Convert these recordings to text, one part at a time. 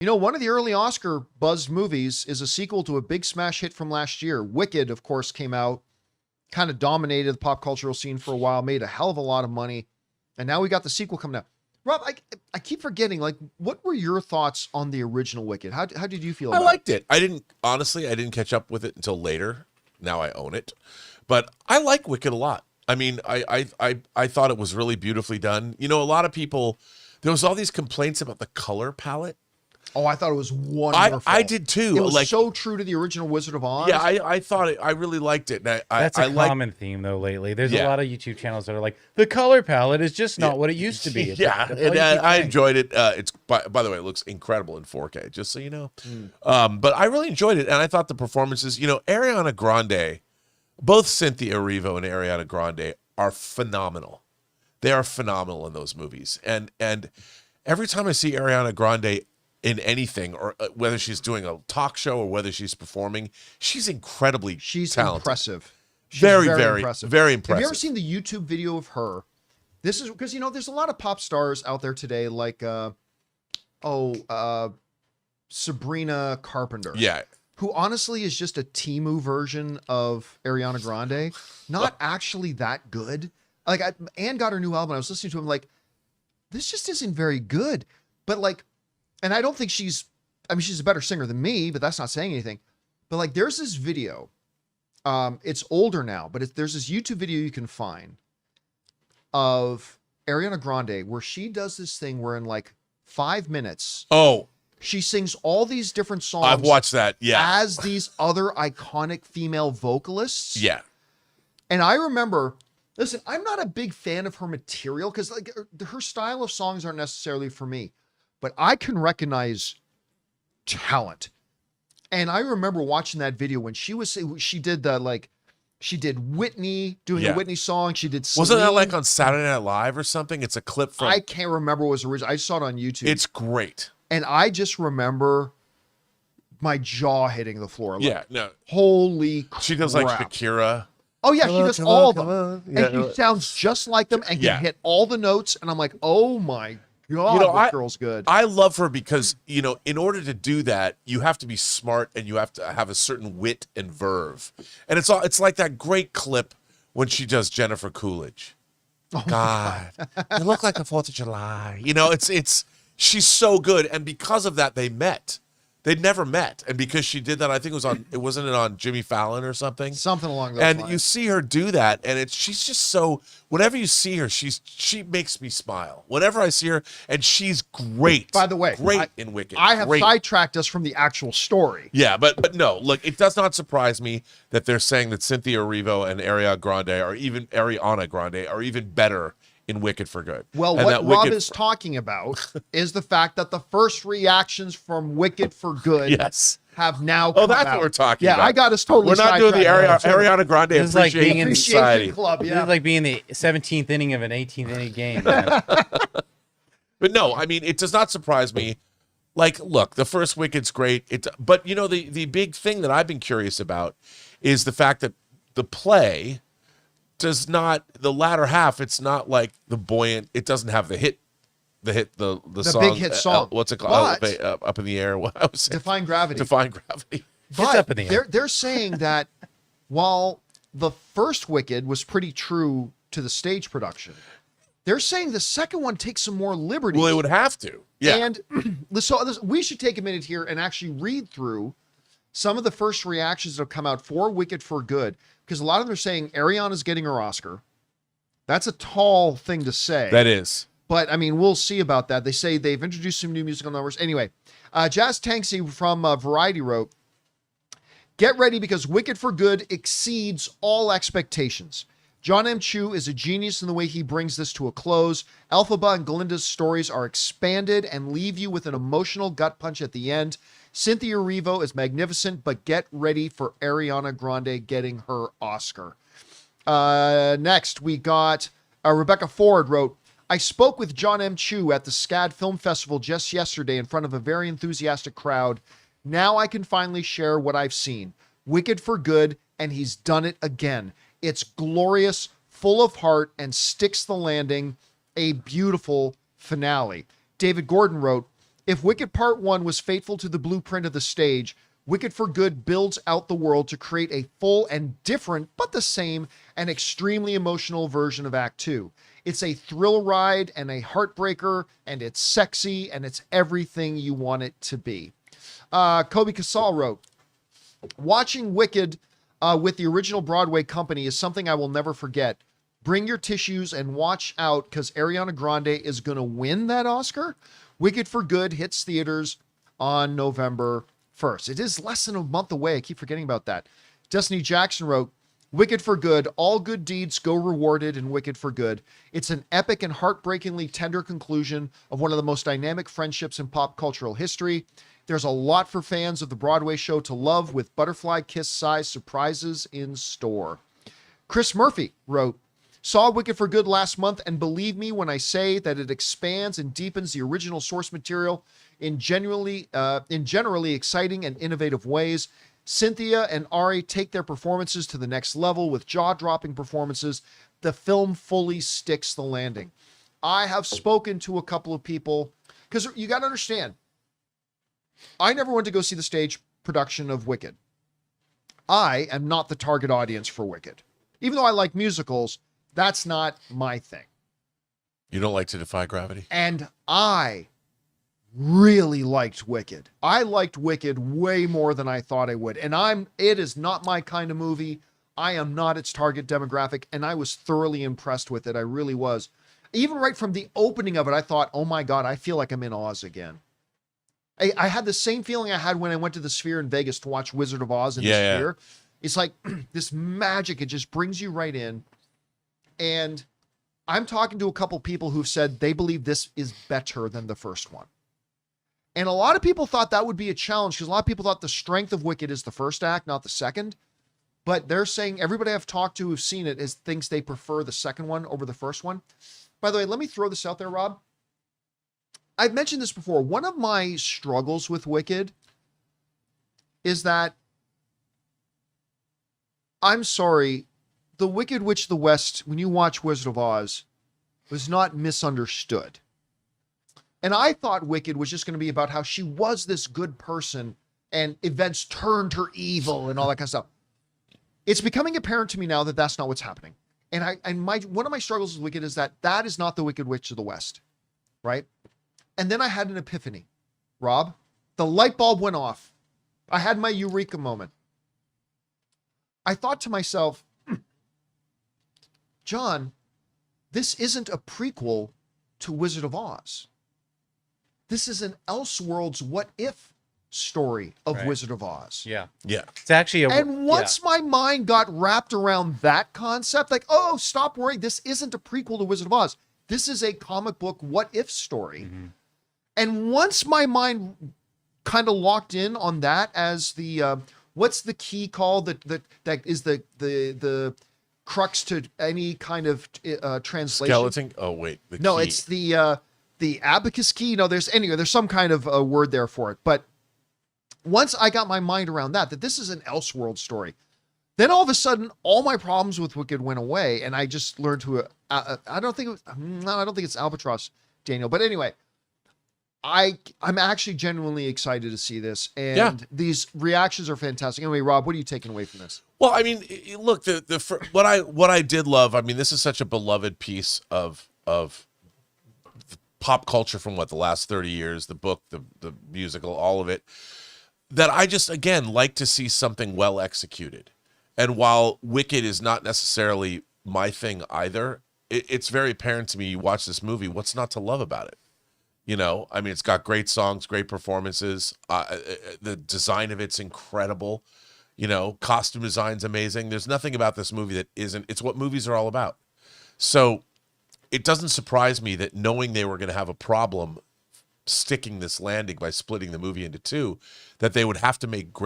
You know, one of the early Oscar buzzed movies is a sequel to a big smash hit from last year. Wicked, of course, came out, kind of dominated the pop cultural scene for a while, made a hell of a lot of money, and now we got the sequel coming out. Rob, I keep forgetting, like, what were your thoughts on the original Wicked? How did you feel about it? I liked it. I didn't catch up with it until later. Now I own it. But I like Wicked a lot. I mean, I thought it was really beautifully done. You know, a lot of people, there was all these complaints about the color palette. Oh, I thought it was wonderful. I did too. It was so true to the original Wizard of Oz. Yeah, I thought it. I really liked it. And That's a common theme though lately. There's a lot of YouTube channels that are like, the color palette is just not what it used to be. It's and I enjoyed it. It's by the way, it looks incredible in 4K. Just so you know. But I really enjoyed it, and I thought the performances. You know, Ariana Grande, both Cynthia Erivo and Ariana Grande are phenomenal. They are phenomenal in those movies, and every time I see Ariana Grande in anything, or whether she's doing a talk show or whether she's performing, she's incredibly talented. Impressive. She's very impressive. Very impressive. Have you ever seen the YouTube video of her? This is because, you know, there's a lot of pop stars out there today, like Sabrina Carpenter. Yeah. Who honestly is just a Temu version of Ariana Grande. Not actually that good. Like, Anne got her new album. I was listening to him like, this just isn't very good. But like, and I don't think she's a better singer than me, but that's not saying anything. But like, there's this video. It's older now, but there's this YouTube video you can find of Ariana Grande where she does this thing where in like 5 minutes. Oh. She sings all these different songs. I've watched that, yeah. As these other iconic female vocalists. Yeah. And I remember, listen, I'm not a big fan of her material because like her style of songs aren't necessarily for me, but I can recognize talent. And I remember watching that video when she did Whitney doing a Whitney song. She did Celine. Wasn't that like on Saturday Night Live or something? It's a clip from. I can't remember what was original. I saw it on YouTube. It's great. And I just remember my jaw hitting the floor. Like, yeah, no. Holy crap. She does like Shakira. Oh, yeah, she does all of them. Yeah. And she sounds just like them and can hit all the notes. And I'm like, oh my God, this girl's good. I love her because, you know, in order to do that, you have to be smart and you have to have a certain wit and verve. And it's like that great clip when she does Jennifer Coolidge. Oh God, you look like the 4th of July. You know, she's so good, and because of that, they'd never met, and because she did that, I think wasn't it on Jimmy Fallon or something along those lines. And you see her do that, and she's just so, whenever you see her, she makes me smile whenever I see her, and she's great. By the way, great in Wicked. I have sidetracked us from the actual story. Yeah, but no, look, it does not surprise me that they're saying that Cynthia Erivo and Ariana Grande are even better in Wicked for Good. Well, and what Rob is talking about is the fact that the first reactions from Wicked for Good have now come that's out. what we're talking about. Yeah, I got us totally We're not doing the Ariana Grande Appreciation Society. Club. Yeah. This is like being the 17th inning of an 18th inning game. But no, I mean, it does not surprise me. Like, look, the first Wicked's great. But, you know, the big thing that I've been curious about is the fact that the play does not, the latter half, it's not like the buoyant, it doesn't have the song, big hit song. What's it called? Up in the air. What was it? Defying Gravity. Defying Gravity. But up in the air. They're saying that while the first Wicked was pretty true to the stage production, they're saying the second one takes some more liberties. Well, it would have to. Yeah. And we should take a minute here and actually read through some of the first reactions that have come out for Wicked for Good, because a lot of them are saying Ariana's getting her Oscar. That's a tall thing to say. That is. But, I mean, we'll see about that. They say they've introduced some new musical numbers. Anyway, Jazz Tanksy from Variety wrote, "Get ready because Wicked for Good exceeds all expectations. John M. Chu is a genius in the way he brings this to a close. Elphaba and Glinda's stories are expanded and leave you with an emotional gut punch at the end. Cynthia Erivo is magnificent, but get ready for Ariana Grande getting her Oscar." Next, we got Rebecca Ford wrote, "I spoke with John M. Chu at the SCAD Film Festival just yesterday in front of a very enthusiastic crowd. Now I can finally share what I've seen. Wicked for Good, and he's done it again. It's glorious, full of heart, and sticks the landing. A beautiful finale." David Gordon wrote, If Wicked Part 1 was faithful to the blueprint of the stage, Wicked for Good builds out the world to create a full and different, but the same, and extremely emotional version of Act 2. It's a thrill ride and a heartbreaker, and it's sexy, and it's everything you want it to be. Kobe Casal wrote, watching Wicked with the original Broadway company is something I will never forget. Bring your tissues and watch out because Ariana Grande is going to win that Oscar. Wicked for Good hits theaters on November 1st. It is less than a month away. I keep forgetting about that. Destiny Jackson wrote, Wicked for Good, all good deeds go rewarded in Wicked for Good. It's an epic and heartbreakingly tender conclusion of one of the most dynamic friendships in pop cultural history. There's a lot for fans of the Broadway show to love with butterfly kiss size surprises in store. Chris Murphy wrote, saw Wicked for Good last month, and believe me when I say that it expands and deepens the original source material in generally exciting and innovative ways. Cynthia and Ari take their performances to the next level with jaw-dropping performances. The film fully sticks the landing. I have spoken to a couple of people, because you got to understand, I never went to go see the stage production of Wicked. I am not the target audience for Wicked. Even though I like musicals, that's not my thing. You don't like to defy gravity? And I really liked Wicked. I liked Wicked way more than I thought I would. And it is not my kind of movie. I am not its target demographic. And I was thoroughly impressed with it. I really was. Even right from the opening of it, I thought, oh my God, I feel like I'm in Oz again. I had the same feeling I had when I went to the Sphere in Vegas to watch Wizard of Oz in the Sphere. It's like this magic. It just brings you right in. And I'm talking to a couple people who've said they believe this is better than the first one. And a lot of people thought that would be a challenge because a lot of people thought the strength of Wicked is the first act, not the second. But they're saying everybody I've talked to who's seen it thinks they prefer the second one over the first one. By the way, let me throw this out there, Rob. I've mentioned this before. One of my struggles with Wicked is that, I'm sorry, the Wicked Witch of the West, when you watch Wizard of Oz, was not misunderstood. And I thought Wicked was just going to be about how she was this good person and events turned her evil and all that kind of stuff. It's becoming apparent to me now that that's not what's happening. And one of my struggles with Wicked is that is not the Wicked Witch of the West, right? And then I had an epiphany, Rob. The light bulb went off. I had my eureka moment. I thought to myself, John, this isn't a prequel to Wizard of Oz. This is an Elseworlds what if story of Wizard of Oz. Yeah. Yeah. It's actually and once my mind got wrapped around that concept, like, oh, stop worrying. This isn't a prequel to Wizard of Oz. This is a comic book what if story. Mm-hmm. And once my mind kind of locked in on that as the what's the key called that is the crux to any kind of translation? Skeleton. Oh wait, no, key. It's the abacus key. No, there's some kind of a word there for it. But once I got my mind around that this is an Elseworld story, then all of a sudden all my problems with Wicked went away, and I just learned to. I don't think it's Albatross, Daniel. But anyway. I'm actually genuinely excited to see this, and these reactions are fantastic. Anyway, Rob, what are you taking away from this? Well, I mean, look, what I did love. I mean, this is such a beloved piece of pop culture from the last 30 years. The book, the musical, all of it. That I just again like to see something well executed. And while Wicked is not necessarily my thing either, it's very apparent to me. You watch this movie, what's not to love about it? You know, I mean, it's got great songs, great performances. The design of it's incredible. You know, costume design's amazing. There's nothing about this movie that isn't. It's what movies are all about. So it doesn't surprise me that knowing they were going to have a problem sticking this landing by splitting the movie into two, that they would have to make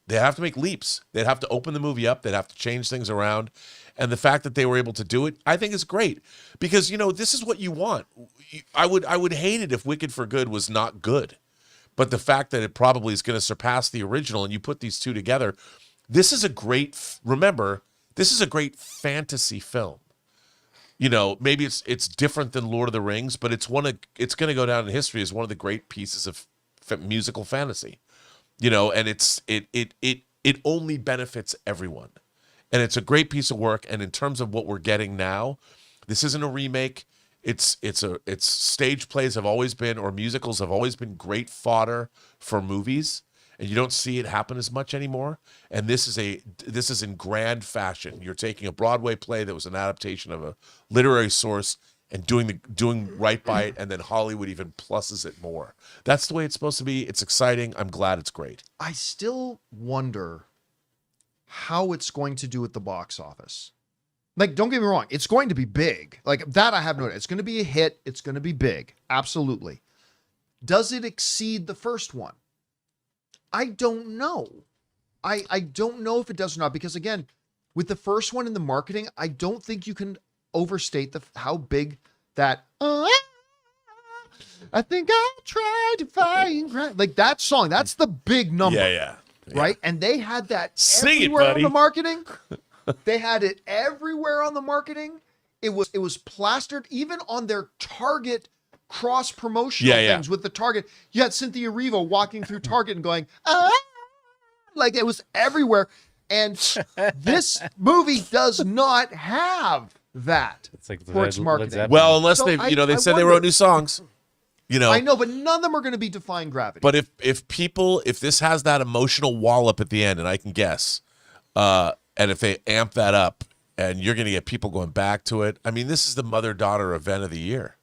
they have to make leaps. They'd have to open the movie up. They'd have to change things around. And the fact that they were able to do it, I think is great because, you know, this is what you want. I would hate it if Wicked for Good was not good, but the fact that it probably is going to surpass the original and you put these two together, this is a great fantasy film. You know, maybe it's different than Lord of the Rings, but it's going to go down in history as one of the great pieces of musical fantasy. You know, and it only benefits everyone. And it's a great piece of work. And in terms of what we're getting now, this isn't a remake. It's stage plays have always been, or musicals have always been, great fodder for movies. And you don't see it happen as much anymore. And this is in grand fashion. You're taking a Broadway play that was an adaptation of a literary source and doing right by it, and then Hollywood even pluses it more. That's the way it's supposed to be. It's exciting. I'm glad it's great. I still wonder how it's going to do at the box office. Like, don't get me wrong, it's going to be big. Like, that I have no doubt. It's going to be a hit. It's going to be big. Absolutely. Does it exceed the first one? I don't know. I don't know if it does or not, because again, with the first one in the marketing, I don't think you can overstate how big that I think I'll try to find like that song. That's the big number. Yeah. Right? And they had that Sing everywhere it, buddy. on the marketing. They had it everywhere on the marketing. It was plastered even on their Target cross promotional things with the Target. You had Cynthia Erivo walking through Target and going, like it was everywhere. And this movie does not have that. It's like for its marketing. Well, unless So they said they wonder- wrote new songs. You know, I know, but none of them are going to be defying gravity. but if this has that emotional wallop at the end, and I can guess, and if they amp that up, and you're going to get people going back to it, I mean, this is the mother-daughter event of the year.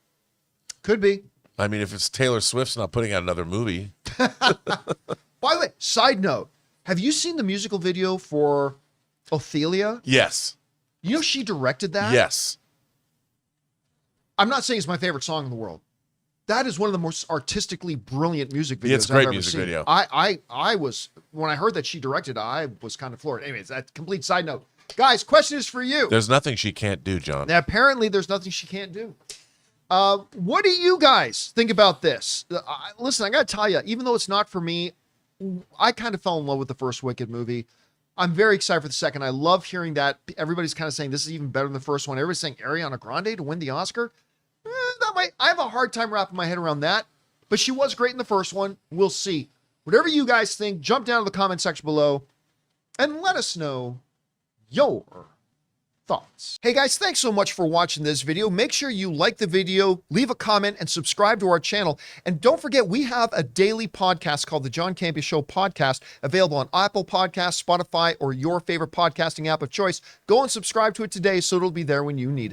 Could be. I mean, if it's Taylor Swift's not putting out another movie. By the way, side note, have you seen the musical video for Ophelia? Yes. You know she directed that? Yes. I'm not saying it's my favorite song in the world. That is one of the most artistically brilliant music videos It's a I've great ever music seen. video. I was, when I heard that she directed, I was kind of floored. Anyways, that complete side note. Guys, question is for you. There's nothing she can't do, John. Now, apparently, there's nothing she can't do. What do you guys think about this? Listen, I got to tell you, even though it's not for me, I kind of fell in love with the first Wicked movie. I'm very excited for the second. I love hearing that. Everybody's kind of saying this is even better than the first one. Everybody's saying Ariana Grande to win the Oscar. I have a hard time wrapping my head around that, but she was great in the first one. We'll see. Whatever you guys think, jump down to the comment section below and let us know your thoughts. Hey guys, thanks so much for watching this video. Make sure you like the video, leave a comment, and subscribe to our channel. And don't forget, we have a daily podcast called the John Campea Show podcast, available on Apple Podcasts, Spotify, or your favorite podcasting app of choice. Go and subscribe to it today so it'll be there when you need it.